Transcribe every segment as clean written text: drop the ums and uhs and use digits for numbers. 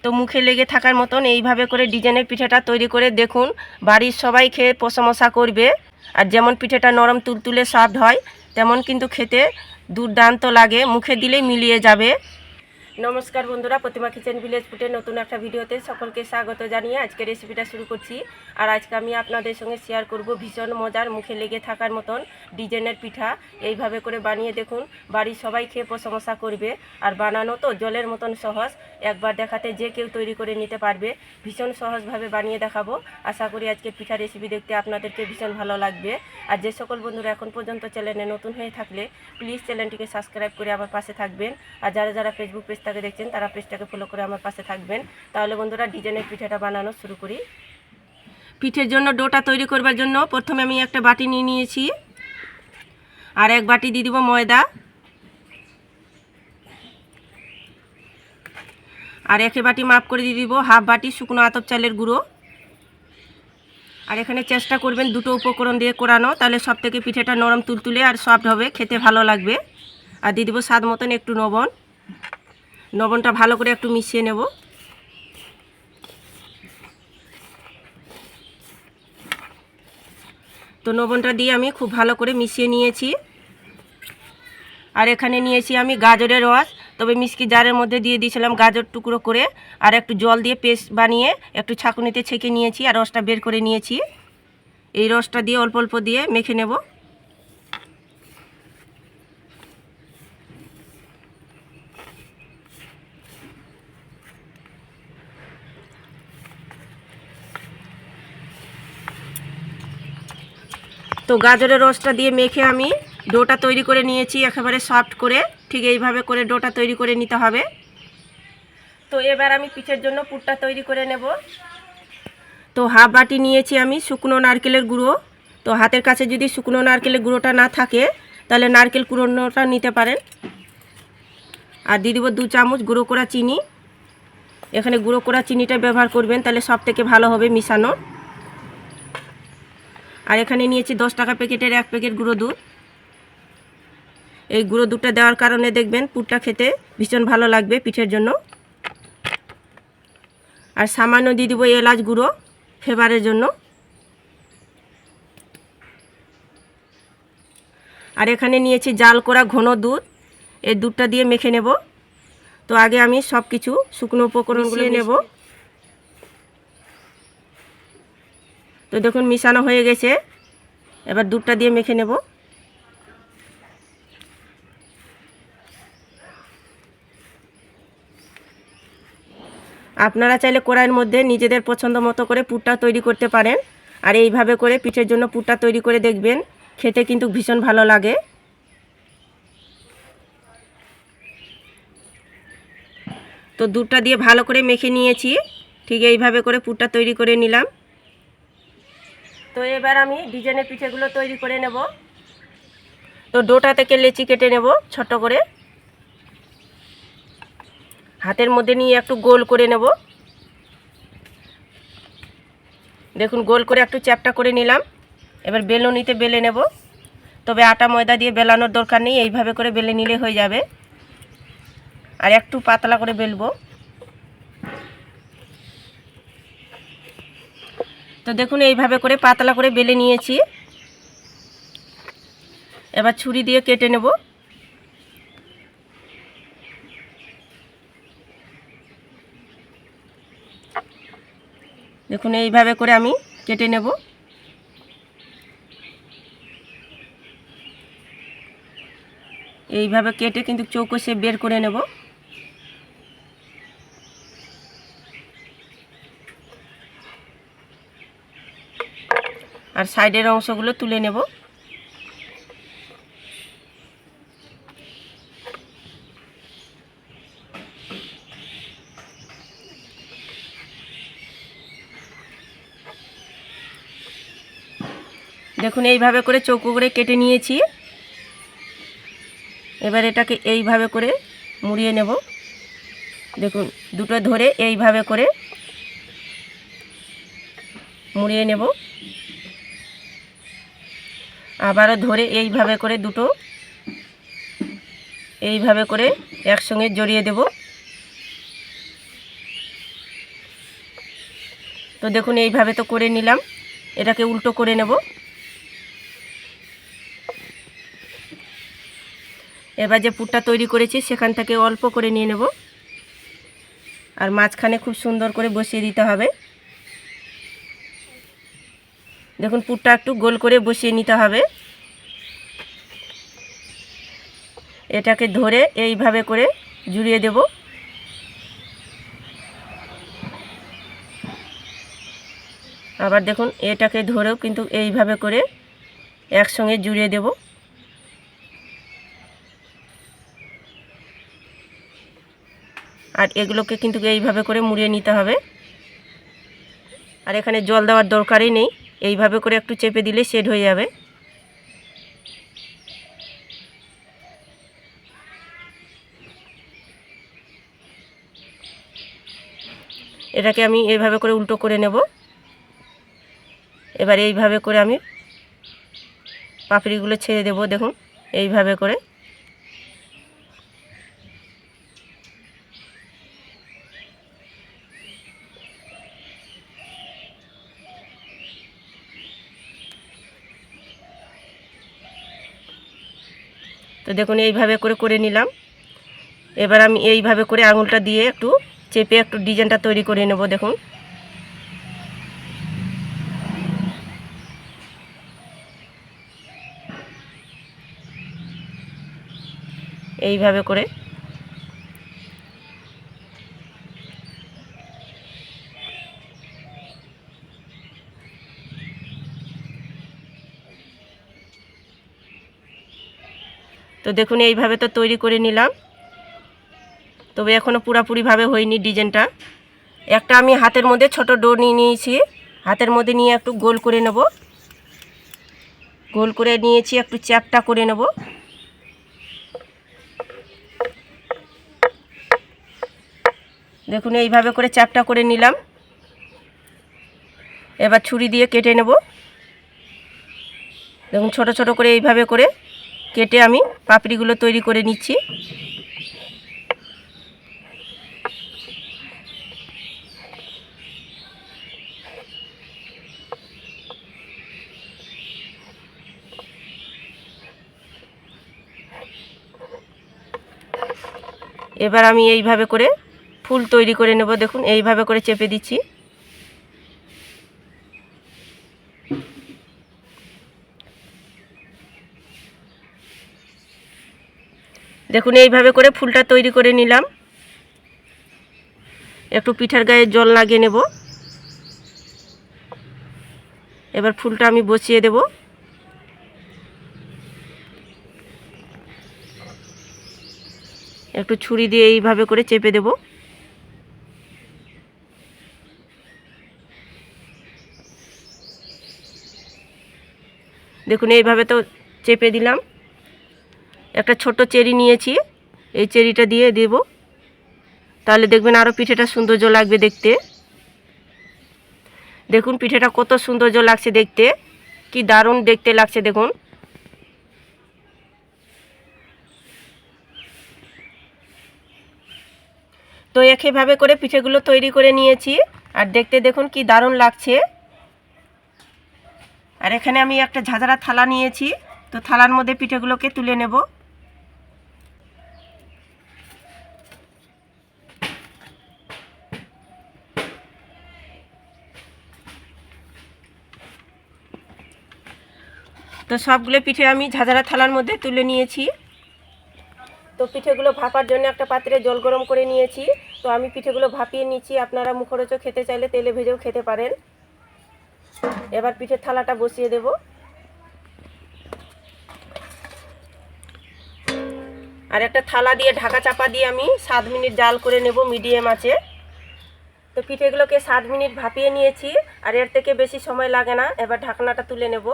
তো মুখে লেগে থাকার মতন এইভাবে করে ডিজাইনের পিঠাটা তৈরি করে দেখুন, বাড়ির সবাই খেয়ে প্রশংসা করবে। আর যেমন পিঠাটা নরম তুলতুলে সফট হয়, তেমন কিন্তু খেতে দুর্দান্ত লাগে, মুখে দিলেই মিলিয়ে যাবে। নমস্কার বন্ধুরা, প্রতিমা কিচেন ভিলেজ ফুডের নতুন একটা ভিডিওতে সকলকে স্বাগত জানিয়ে আজকে রেসিপিটা শুরু করছি। আর আজকে আমি আপনাদের সঙ্গে শেয়ার করব ভীষণ মজার, মুখে লেগে থাকার মতন ডিজাইনের পিঠা। এইভাবে করে বানিয়ে দেখুন, বাড়ির সবাই খেয়ে প্রশংসা করবে। আর বানানো তো জলের মতন সহজ, একবার দেখাতে যে কেউ তৈরি করে নিতে পারবে। ভীষণ সহজভাবে বানিয়ে দেখাবো। আশা করি আজকে পিঠা রেসিপি দেখতে আপনাদেরকে ভীষণ ভালো লাগবে। আর যে সকল বন্ধুরা এখন পর্যন্ত চ্যানেলে নতুন হয়ে থাকলে প্লিজ চ্যানেলটিকে সাবস্ক্রাইব করে আমার পাশে থাকবেন। আর যারা ফেসবুক পেজটাকে দেখছেন তারা পেজটাকে ফলো করে আমার পাশে থাকবেন। তাহলে বন্ধুরা ডিজাইনের পিঠাটা বানানো শুরু করি। পিঠের জন্য ডোটা তৈরি করবার জন্য প্রথমে আমি একটা বাটি নিয়ে নিয়েছি, আর এক বাটি দিয়ে দিব ময়দা, আর একে বাটি মাপ করে দিয়ে দিব হাফ বাটি শুকনো আতপ চালের গুঁড়ো। আর এখানে চেষ্টা করবেন দুটো উপকরণ দিয়ে করানো, তাহলে সব থেকে পিঠেটা নরম তুলতুলে আর সফট হবে, খেতে ভালো লাগবে। আর দিয়ে দিব স্বাদ মতন একটু লবণ। লবণটা ভালো করে একটু মিশিয়ে নেব। তো লবণটা দিয়ে আমি খুব ভালো করে মিশিয়ে নিয়েছি। আর এখানে নিয়েছি আমি গাজরের রস, তবে মিষ্টি জারের মধ্যে দিয়ে দিয়েছিলাম গাজর টুকরো করে, আর একটু জল দিয়ে পেস্ট বানিয়ে একটু ছাঁকুনিতে ছেঁকে নিয়েছি, আর রসটা বের করে নিয়েছি। এই রসটা দিয়ে অল্প অল্প দিয়ে মেখে নেব। তো গাজরের রসটা দিয়ে মেখে আমি ডোটা তৈরি করে নিয়েছি একেবারে সফট করে। ঠিক এইভাবে করে ডোটা তৈরি করে নিতে হবে। তো এবার আমি পিঠের জন্য পুরটা তৈরি করে নেব। তো হাফ বাটি নিয়েছি আমি শুকনো নারকেলের গুঁড়ো। তো হাতের কাছে যদি শুকনো নারকেলের গুঁড়োটা না থাকে তাহলে নারকেল কুড়োনোটা নিতে পারেন। আর দিয়ে দেবো 2 চামচ গুঁড়ো করা চিনি। এখানে গুঁড়ো করা চিনিটা ব্যবহার করবেন, তাহলে সব থেকে ভালো হবে মিশানো। আর এখানে নিয়েছি 10 টাকা প্যাকেটের 1 প্যাকেট গুঁড়ো দুধ। এই গুঁড়ো দুধটা দেওয়ার কারণে দেখবেন পুরটা খেতে ভীষণ ভালো লাগবে পিঠের জন্য। আর সামান্য দিয়ে দেবো এলাচ গুঁড়ো ফ্লেভারের জন্য। আর এখানে নিয়েছি জাল করা ঘন দুধ, এই দুধটা দিয়ে মেখে নেব। তো আগে আমি সব কিছু শুকনো উপকরণগুলো নেব। তো দেখুন মিশানো হয়ে গেছে, এবার দুধটা দিয়ে মেখে নেব। আপনারা চাইলে কড়াইয়ের মধ্যে নিজেদের পছন্দ মতো করে পুরটা তৈরি করতে পারেন। আর এইভাবে করে পিঠের জন্য পুরটা তৈরি করে দেখবেন, খেতে কিন্তু ভীষণ ভালো লাগে। তো দুধটা দিয়ে ভালো করে মেখে নিয়েছি, ঠিক এইভাবে করে পুরটা তৈরি করে নিলাম। তো এবার আমি ডিজাইনের পিঠেগুলো তৈরি করে নেব। তো ডোটা থেকে লেচি কেটে নেব ছোট করে, হাতের মধ্যে নিয়ে একটু গোল করে নেব। দেখুন গোল করে একটু চ্যাপটা করে নিলাম। এবার বেলুনিতে বেলে নেব, তবে আটা ময়দা দিয়ে বেলানোর দরকার নেই, এইভাবে করে বেলে নিলে হয়ে যাবে। আর একটু পাতলা করে বেলবো। তো দেখুন এইভাবে করে পাতলা করে বেলে নিয়েছি। এবার ছুরি দিয়ে কেটে নেব। দেখুন এইভাবে করে আমি কেটে নেব। এইভাবে কেটে কিন্তু চৌকো শেপ বের করে নেব। আর সাইডের অংশগুলো তুলে নেব। দেখুন এইভাবে করে চৌকো করে কেটে নিয়েছি। এবার এটাকে এইভাবে করে মুড়িয়ে নেব। দেখুন দুটো ধরে এইভাবে করে মুড়িয়ে নেব। আবারও ধরে এইভাবে করে দুটো এইভাবে করে একসঙ্গে জড়িয়ে দেব। তো দেখুন এইভাবে তো করে নিলাম, এটাকে উল্টো করে নেব। এবার যে পুরটা তৈরি করেছি সেখান থেকে অল্প করে নিয়ে নেব, আর মাঝখানে খুব সুন্দর করে বসিয়ে দিতে হবে। দেখুন পুরটা একটু গোল করে বসিয়ে নিতে হবে। এটাকে ধরে এইভাবে করে জুড়িয়ে দেব। আবার দেখুন এটাকে ধরেও কিন্তু এইভাবে করে একসঙ্গে জুড়িয়ে দেব। আর এগুলোকে কিন্তু এইভাবে করে মুড়িয়ে নিতে হবে। আর এখানে জল দেওয়ার দরকারই নেই, এইভাবে করে একটু চেপে দিলে সেট হয়ে যাবে। এটাকে আমি এইভাবে করে উল্টো করে নেব। এবার এইভাবে করে আমি পাপড়িগুলো ছেড়ে দেব। দেখুন এইভাবে করে। তো দেখুন এইভাবে করে করে নিলাম। এবার আমি এইভাবে করে আঙুলটা দিয়ে একটু চেপে একটু ডিজাইনটা তৈরি করে নেব। দেখুন এইভাবে করে। তো দেখুন এইভাবে তো তৈরি করে নিলাম, তবে এখনও পুরোপুরিভাবে হয়নি ডিজাইনটা। একটা আমি হাতের মধ্যে ছোট ডোর নিয়ে নিয়েছি, হাতের মধ্যে নিয়ে একটু গোল করে নেব। গোল করে নিয়েছি, একটু চ্যাপটা করে নেব। দেখুন এইভাবে করে চ্যাপটা করে নিলাম। এবার ছুরি দিয়ে কেটে নেব। দেখুন ছোট ছোট করে এইভাবে করে কেটে আমি পাপড়িগুলো তৈরি করে নিচ্ছি। এবার আমি এইভাবে করে ফুল তৈরি করে নেব। দেখুন এইভাবে করে চেপে দিচ্ছি। দেখুন এইভাবে করে ফুলটা তৈরি করে নিলাম। একটু পিঠার গায়ে জল লাগিয়ে নেব। এবার ফুলটা আমি বসিয়ে দেব। একটু ছুরি দিয়ে এইভাবে করে চেপে দেব। দেখুন এইভাবে তো চেপে দিলাম। একটা ছোট চেরি নিয়েছি, এই চেরিটা দিয়ে দেব, তাহলে দেখবেন আরও পিঠেটা সৌন্দর্য লাগবে দেখতে। দেখুন পিঠেটা কত সৌন্দর্য লাগছে দেখতে, কি দারুণ দেখতে লাগছে দেখুন। তো একইভাবে করে পিঠেগুলো তৈরি করে নিয়েছি, আর দেখতে দেখুন কি দারুণ লাগছে। আর এখানে আমি একটা ঝাঁঝরা থালা নিয়েছি, তো থালার মধ্যে পিঠেগুলোকে তুলে নেব। তো সবগুলো পিঠে আমি ঝাঁঝরা থালার মধ্যে তুলে নিয়েছি। তো পিঠেগুলো ভাপার জন্য একটা পাত্রে জল গরম করে নিয়েছি। তো আমি পিঠেগুলো ভাপিয়ে নিচ্ছি, আপনারা মুখরোচক খেতে চাইলে তেলে ভেজেও খেতে পারেন। এবার পিঠের থালাটা বসিয়ে দেব। আর একটা থালা দিয়ে ঢাকা চাপা দিয়ে আমি 7 মিনিট জাল করে নেব মিডিয়াম আঁচে। তো পিঠেগুলোকে 7 মিনিট ভাপিয়ে নিয়েছি, আর এর থেকে বেশি সময় লাগে না। এবার ঢাকনাটা তুলে নেব।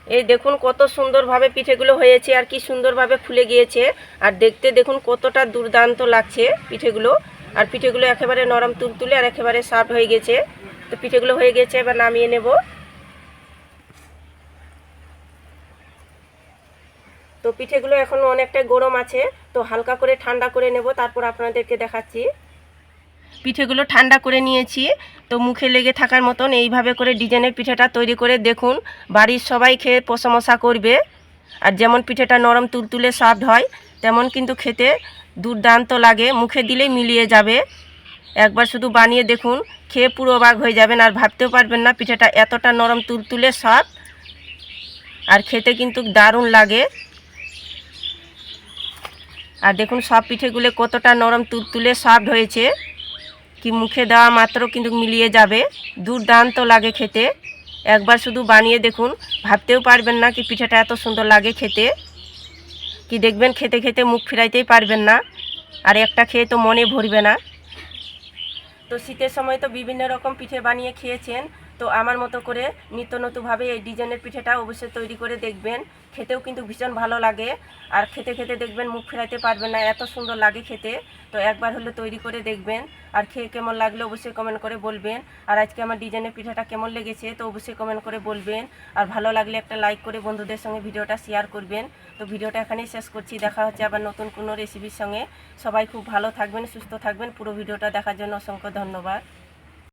এই দেখুন কত সুন্দরভাবে পিঠেগুলো হয়েছে, আর কি সুন্দরভাবে ফুলে গিয়েছে। আর দেখতে দেখুন কতটা দুর্দান্ত লাগছে পিঠেগুলো। আর পিঠেগুলো একেবারে নরম তুলতুলে আর একেবারে সফট হয়ে গেছে। তো পিঠেগুলো হয়ে গেছে, এবার নামিয়ে নেব। তো পিঠেগুলো এখনও অনেকটাই গরম আছে, তো হালকা করে ঠান্ডা করে নেব, তারপর আপনাদেরকে দেখাচ্ছি। পিঠেগুলো ঠান্ডা করে নিয়েছি। তো মুখে লেগে থাকার মতন এইভাবে করে ডিজাইনের পিঠেটা তৈরি করে দেখুন, বাড়ির সবাই খেয়ে প্রশংসা করবে। আর যেমন পিঠেটা নরম তুলতুলে সফট হয়, তেমন কিন্তু খেতে দুর্দান্ত লাগে, মুখে দিলেই মিলিয়ে যাবে। একবার শুধু বানিয়ে দেখুন, খেয়ে পুরো অবাক হয়ে যাবেন আর ভাবতেও পারবেন না পিঠেটা এতটা নরম তুলতুলে সফট, আর খেতে কিন্তু দারুণ লাগে। আর দেখুন সব পিঠেগুলো কতটা নরম তুলতুলে সফট হয়েছে, কি মুখে দেওয়া মাত্র কিন্তু মিলিয়ে যাবে, দুর্দান্ত লাগে খেতে। একবার শুধু বানিয়ে দেখুন, ভাবতেও পারবেন না কি পিঠেটা এত সুন্দর লাগে খেতে, কি দেখবেন খেতে খেতে মুখ ফিরাইতেই পারবেন না, আর একটা খেয়ে তো মনে ভরবে না। তো শীতের সময় তো বিভিন্ন রকম পিঠে বানিয়ে খেয়েছেন, তো আমার মতো করে নিত্য নতুনভাবে এই ডিজাইনের পিঠেটা অবশ্যই তৈরি করে দেখবেন, খেতেও কিন্তু ভীষণ ভালো লাগে। আর খেতে খেতে দেখবেন মুখ ফেরাতে পারবেন না, এত সুন্দর লাগে খেতে। তো একবার হলে তৈরি করে দেখবেন, আর খেয়ে কেমন লাগলে অবশ্যই কমেন্ট করে বলবেন। আর আজকে আমার ডিজাইনের পিঠাটা কেমন লেগেছে তো অবশ্যই কমেন্ট করে বলবেন। আর ভালো লাগলে একটা লাইক করে বন্ধুদের সঙ্গে ভিডিওটা শেয়ার করবেন। তো ভিডিওটা এখানেই শেষ করছি, দেখা হচ্ছে আবার নতুন কোনো রেসিপির সঙ্গে। সবাই খুব ভালো থাকবেন, সুস্থ থাকবেন। পুরো ভিডিওটা দেখার জন্য অসংখ্য ধন্যবাদ।